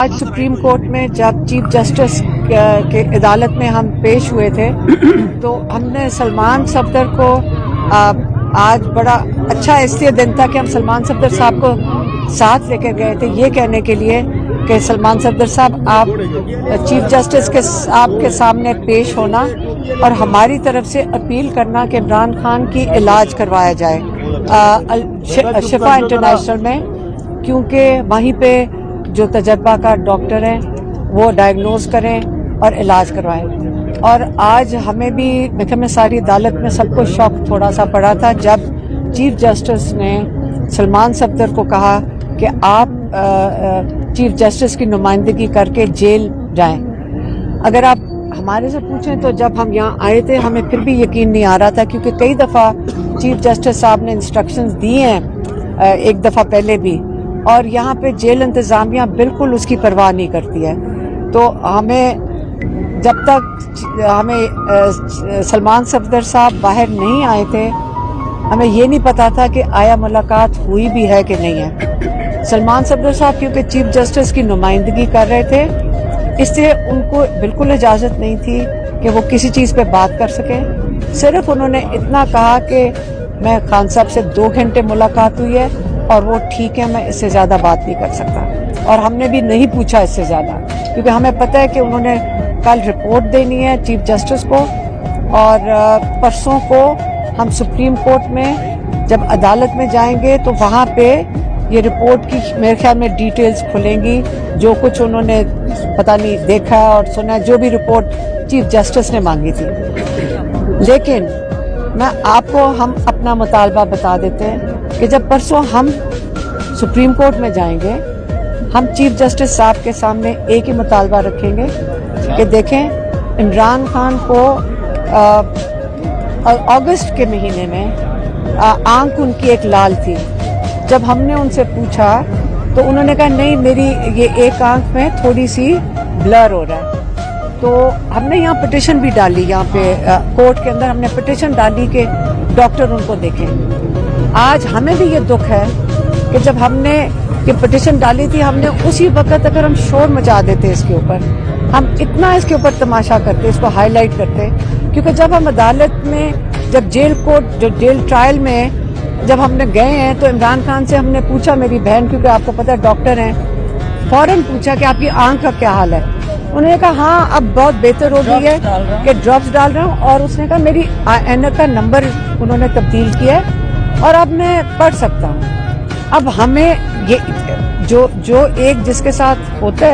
آج supreme court میں جب چیف جسٹس کے عدالت میں ہم پیش ہوئے تھے تو ہم نے سلمان صفدر کو آج بڑا اچھا اس لیے دن تھا کہ ہم سلمان صفدر صاحب کو ساتھ لے کر گئے تھے یہ کہنے کے لیے کہ سلمان صفدر صاحب آپ چیف جسٹس کے آپ کے سامنے پیش ہونا اور ہماری طرف سے اپیل کرنا کہ عمران خان کی علاج کروایا جائے شفا انٹرنیشنل میں، کیونکہ وہیں پہ جو تجربہ کار ڈاکٹر ہیں وہ ڈائگنوز کریں اور علاج کروائیں۔ اور آج ہمیں بھی میں ساری عدالت میں سب کو شوق تھوڑا سا پڑا تھا جب چیف جسٹس نے سلمان صفدر کو کہا کہ آپ چیف جسٹس کی نمائندگی کر کے جیل جائیں۔ اگر آپ ہمارے سے پوچھیں تو جب ہم یہاں آئے تھے ہمیں پھر بھی یقین نہیں آ رہا تھا، کیونکہ کئی دفعہ چیف جسٹس صاحب نے انسٹرکشنز دی ہیں ایک دفعہ پہلے بھی، اور یہاں پہ جیل انتظامیہ بالکل اس کی پرواہ نہیں کرتی ہے۔ تو ہمیں جب تک ہمیں سلمان صفدر صاحب باہر نہیں آئے تھے ہمیں یہ نہیں پتا تھا کہ آیا ملاقات ہوئی بھی ہے کہ نہیں ہے۔ سلمان صفدر صاحب کیونکہ چیف جسٹس کی نمائندگی کر رہے تھے اس لیے ان کو بالکل اجازت نہیں تھی کہ وہ کسی چیز پہ بات کر سکیں۔ صرف انہوں نے اتنا کہا کہ میں خان صاحب سے 2 گھنٹے ملاقات ہوئی ہے اور وہ ٹھیک ہے، میں اس سے زیادہ بات نہیں کر سکتا، اور ہم نے بھی نہیں پوچھا اس سے زیادہ، کیونکہ ہمیں پتہ ہے کہ انہوں نے کل رپورٹ دینی ہے چیف جسٹس کو، اور پرسوں کو ہم سپریم کورٹ میں جب عدالت میں جائیں گے تو وہاں پہ یہ رپورٹ کی میرے خیال میں ڈیٹیلز کھلیں گی، جو کچھ انہوں نے پتہ نہیں دیکھا اور سنا، جو بھی رپورٹ چیف جسٹس نے مانگی تھی۔ لیکن میں آپ کو ہم اپنا مطالبہ بتا دیتے ہیں کہ جب پرسوں ہم سپریم کورٹ میں جائیں گے ہم چیف جسٹس صاحب کے سامنے ایک ہی مطالبہ رکھیں گے کہ دیکھیں عمران خان کو اگست کے مہینے میں آنکھ ان کی ایک لال تھی، جب ہم نے ان سے پوچھا تو انہوں نے کہا نہیں میری یہ ایک آنکھ میں تھوڑی سی بلر ہو رہا ہے۔ تو ہم نے یہاں پٹیشن بھی ڈالی، یہاں پہ کورٹ کے اندر ہم نے پٹیشن ڈالی کہ ڈاکٹر ان کو دیکھیں۔ آج ہمیں بھی یہ دکھ ہے کہ جب ہم نے یہ پٹیشن ڈالی تھی ہم نے اسی وقت اگر ہم شور مچا دیتے اس کے اوپر، ہم اتنا اس کے اوپر تماشا کرتے، اس کو ہائی لائٹ کرتے، کیونکہ جب ہم عدالت میں جب جیل ٹرائل میں جب ہم نے گئے ہیں تو عمران خان سے ہم نے پوچھا، میری بہن کیونکہ آپ کو پتہ ہے ڈاکٹر ہیں، فوراً پوچھا کہ آپ کی آنکھ کا کیا حال ہے۔ انہوں نے کہا ہاں اب بہت بہتر ہو گئی ہے کہ ڈراپس ڈال رہا ہوں، اور اس نے کہا میری اینک کا نمبر انہوں نے تبدیل کیا ہے اور اب میں پڑھ سکتا ہوں۔ اب ہمیں یہ جو ایک جس کے ساتھ ہوتا ہے